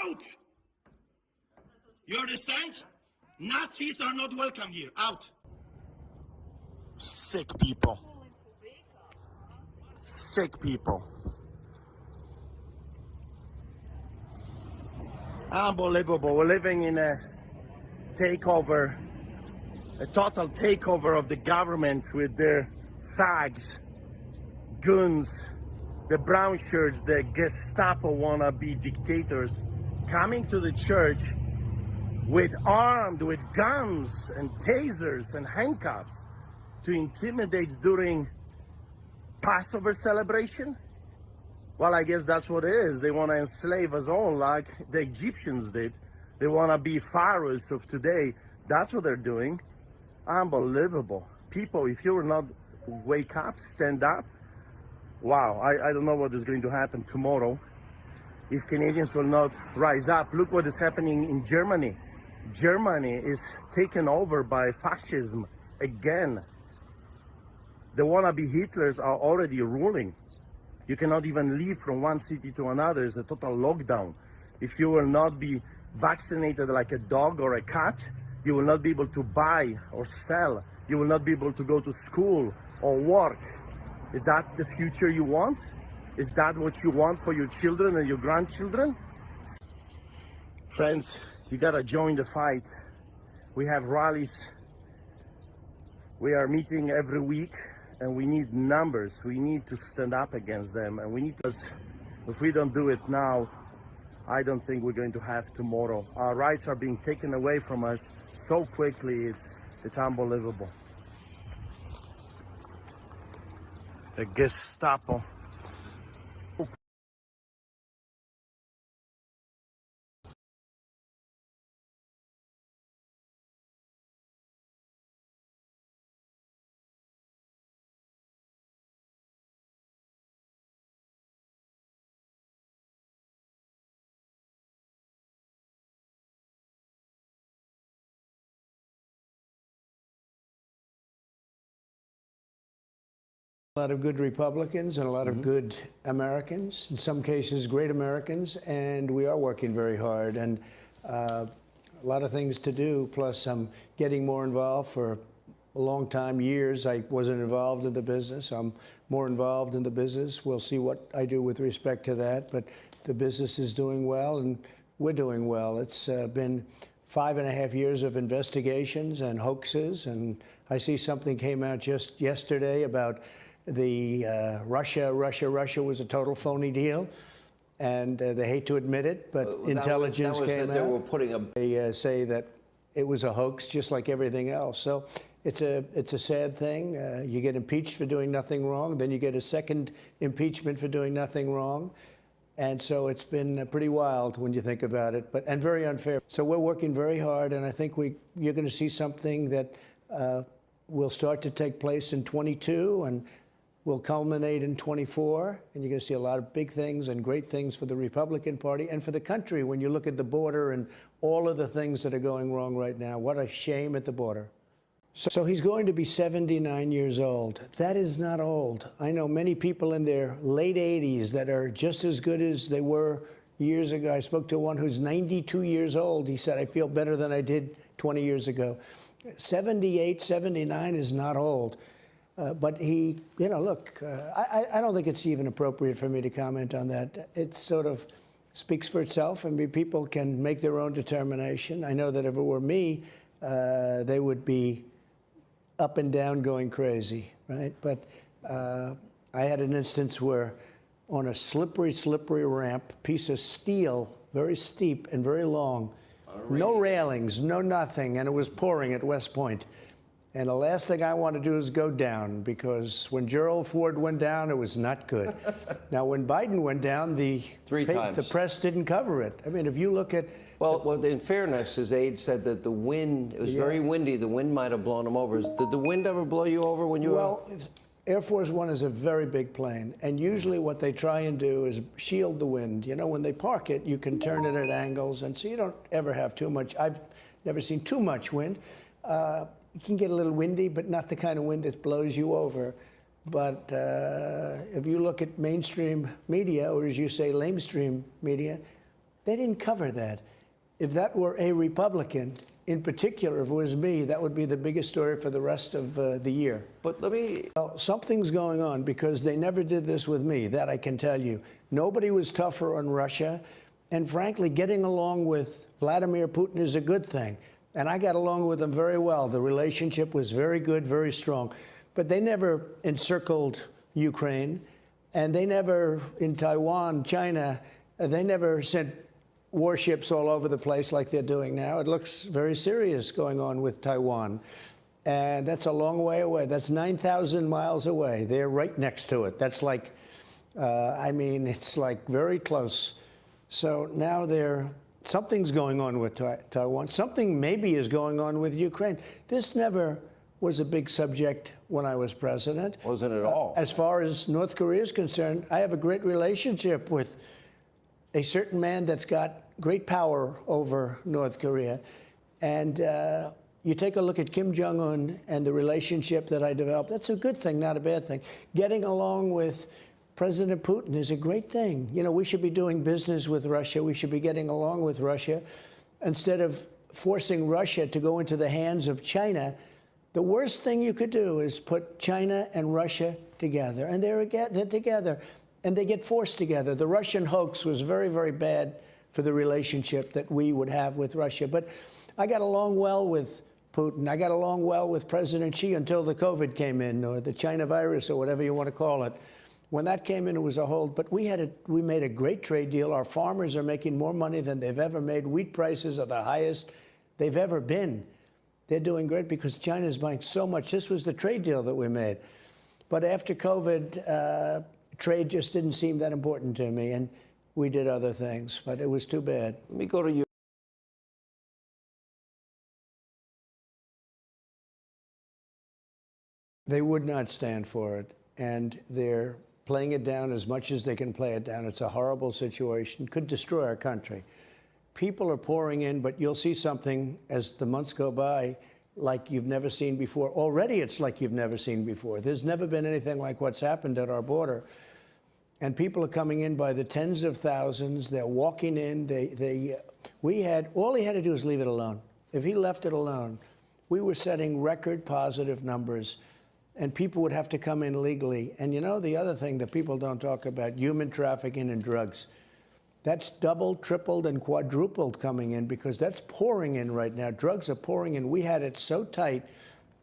Out! You understand? Nazis are not welcome here. Out! Sick people. Sick people. Unbelievable. We're living in a takeover, a total takeover of the government with their thugs, goons, the brown shirts, the Gestapo wannabe dictators coming to the church armed with guns and tasers and handcuffs to intimidate during Passover celebration. Well, I guess that's what it is. They want to enslave us all like the Egyptians did. They want to be pharaohs of today. That's what they're doing. Unbelievable. People, if you will not wake up, stand up, wow, I don't know what is going to happen tomorrow if Canadians will not rise up. Look what is happening in Germany. Germany is taken over by fascism again. The wannabe Hitlers are already ruling. You cannot even leave from one city to another. It's a total lockdown. If you will not be vaccinated like a dog or a cat, you will not be able to buy or sell. You will not be able to go to school or work. Is that the future you want? Is that what you want for your children and your grandchildren? Friends, you gotta join the fight. We have rallies. We are meeting every week. And we need numbers. We need to stand up against them. And we need to, if we don't do it now, I don't think we're going to have tomorrow. Our rights are being taken away from us so quickly, it's unbelievable. The Gestapo. A lot of good Republicans and a lot of good Americans, in some cases great Americans, and we are working very hard. And a lot of things to do, plus I'm getting more involved. For a long time, years, I wasn't involved in the business. I'm more involved in the business. We'll see what I do with respect to that, but the business is doing well, and we're doing well. It's been 5.5 years of investigations and hoaxes, and I see something came out just yesterday about the Russia was a total phony deal, and they hate to admit it, but intelligence came out. They say that it was a hoax, just like everything else. So it's a sad thing. You get impeached for doing nothing wrong, then you get a second impeachment for doing nothing wrong, and so it's been pretty wild when you think about it, and very unfair. So we're working very hard, and I think you're going to see something that will start to take place in 22 and will culminate in 24, and you're going to see a lot of big things and great things for the Republican Party and for the country when you look at the border and all of the things that are going wrong right now. What a shame at the border. So he's going to be 79 years old. That is not old. I know many people in their late 80s that are just as good as they were years ago. I spoke to one who's 92 years old. He said, I feel better than I did 20 years ago. 78, 79 is not old. But he, look, I don't think it's even appropriate for me to comment on that. It sort of speaks for itself. I mean, people can make their own determination. I know that if it were me, they would be up and down going crazy, right? But I had an instance where on a slippery ramp, piece of steel, very steep and very long, no railings, no nothing, and it was pouring at West Point. And the last thing I want to do is go down, because when Gerald Ford went down, it was not good. Now, when Biden went down, the press didn't cover it. I mean, if you look at... Well, in fairness, his aide said that the wind, it was very windy, the wind might have blown him over. Did the wind ever blow you over when you were... Well, Air Force One is a very big plane, and usually what they try and do is shield the wind. You know, when they park it, you can turn it at angles, and so you don't ever have too much. I've never seen too much wind. You can get a little windy, but not the kind of wind that blows you over. But if you look at mainstream media, or as you say, lamestream media, They didn't cover that. If that were a Republican, in particular, if it was me, that would be the biggest story for the rest of the year. But let me. Well, something's going on because they never did this with me, that I can tell you. Nobody was tougher on Russia. And frankly, getting along with Vladimir Putin is a good thing. And I got along with him very well. The relationship was very good, very strong. But they never encircled Ukraine. And they never, in Taiwan, China, they never sent warships all over the place like they're doing now. It looks very serious going on with Taiwan. And that's a long way away. That's 9,000 miles away. They're right next to it. That's like, I mean, it's like very close. So now something's going on with Taiwan. Something maybe is going on with Ukraine. This never was a big subject when I was president. Wasn't at all. As far as North Korea is concerned, I have a great relationship with a certain man that's got great power over North Korea. And you take a look at Kim Jong-un and the relationship that I developed. That's a good thing, not a bad thing. Getting along with President Putin is a great thing. You know, we should be doing business with Russia. We should be getting along with Russia. Instead of forcing Russia to go into the hands of China, the worst thing you could do is put China and Russia together. And they're together. And they get forced together. The Russian hoax was very, very bad for the relationship that we would have with Russia. But I got along well with Putin. I got along well with President Xi until the COVID came in, or the China virus, or whatever you want to call it. When that came in, it was a hold. But we made a great trade deal. Our farmers are making more money than they've ever made. Wheat prices are the highest they've ever been. They're doing great because China's buying so much. This was the trade deal that we made. But after COVID, trade just didn't seem that important to me, and we did other things. But it was too bad. Let me go to you. They would not stand for it, and they're playing it down as much as they can play it down. It's a horrible situation, could destroy our country. People are pouring in, but you'll see something as the months go by like you've never seen before. Already it's like you've never seen before. There's never been anything like what's happened at our border. And people are coming in by the tens of thousands. They're walking in. All he had to do is leave it alone. If he left it alone, we were setting record positive numbers, and people would have to come in legally. And you know, the other thing that people don't talk about, human trafficking and drugs. That's doubled, tripled, and quadrupled coming in because that's pouring in right now. Drugs are pouring in. We had it so tight.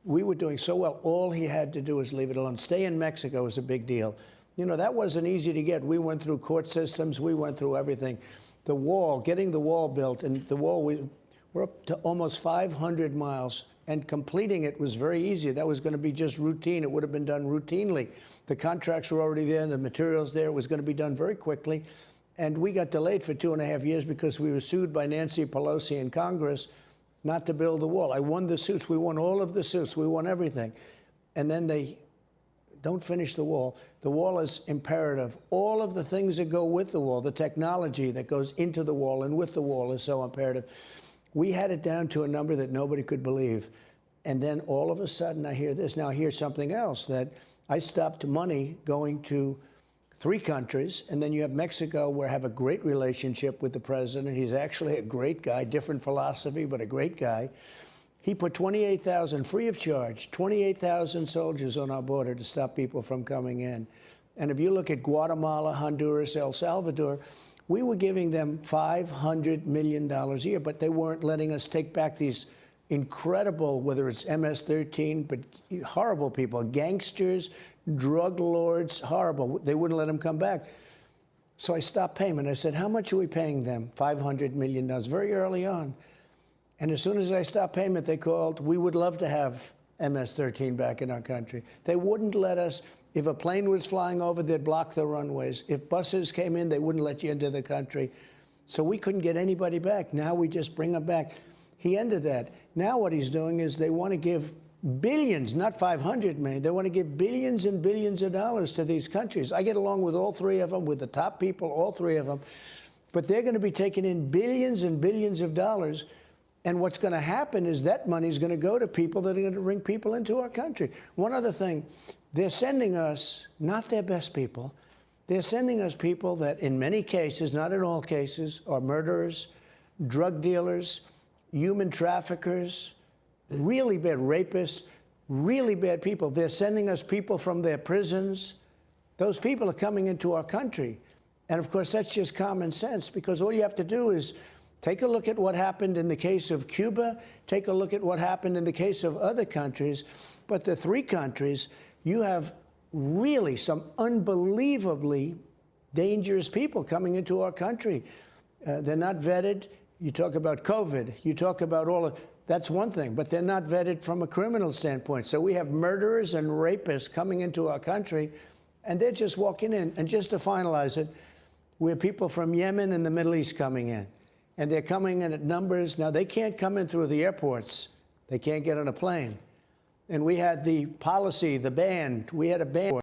We were doing so well. All he had to do was leave it alone. Stay in Mexico was a big deal. You know, that wasn't easy to get. We went through court systems. We went through everything. The wall, getting the wall built, and the wall, we're up to almost 500 miles, and completing it was very easy. That was going to be just routine. It would have been done routinely. The contracts were already there, and the materials there. It was going to be done very quickly. And we got delayed for 2.5 years because we were sued by Nancy Pelosi in Congress not to build the wall. I won the suits. We won all of the suits. We won everything. And then they don't finish the wall. The wall is imperative. All of the things that go with the wall, the technology that goes into the wall and with the wall is so imperative. We had it down to a number that nobody could believe. And then all of a sudden I hear this. Now here's something else, that I stopped money going to 3 countries, and then you have Mexico, where I have a great relationship with the president. He's actually a great guy, different philosophy, but a great guy. He put 28,000, free of charge, 28,000 soldiers on our border to stop people from coming in. And if you look at Guatemala, Honduras, El Salvador, we were giving them $500 million a year, but they weren't letting us take back these incredible, whether it's MS-13, but horrible people, gangsters, drug lords, horrible. They wouldn't let them come back. So I stopped payment. I said, how much are we paying them? $500 million, very early on. And as soon as I stopped payment, they called, we would love to have MS-13 back in our country. They wouldn't let us. If a plane was flying over, they'd block the runways. If buses came in, they wouldn't let you into the country. So we couldn't get anybody back. Now we just bring them back. He ended that. Now what he's doing is they want to give billions, not 500 million. They want to give billions and billions of dollars to these countries. I get along with all 3 of them, with the top people, all 3 of them. But they're going to be taking in billions and billions of dollars. And what's going to happen is that money is going to go to people that are going to bring people into our country. One other thing, they're sending us not their best people. They're sending us people that, in many cases, not in all cases, are murderers, drug dealers, human traffickers, really bad rapists, really bad people. They're sending us people from their prisons. Those people are coming into our country. And of course, that's just common sense, because all you have to do is take a look at what happened in the case of Cuba, take a look at what happened in the case of other countries. But the three countries, you have really some unbelievably dangerous people coming into our country. They're not vetted. You talk about COVID, you talk about all of that's one thing, but they're not vetted from a criminal standpoint. So we have murderers and rapists coming into our country, and they're just walking in. And just to finalize it, we have people from Yemen and the Middle East coming in, and they're coming in at numbers. Now, they can't come in through the airports. They can't get on a plane. And we had the policy, the ban. We had a ban.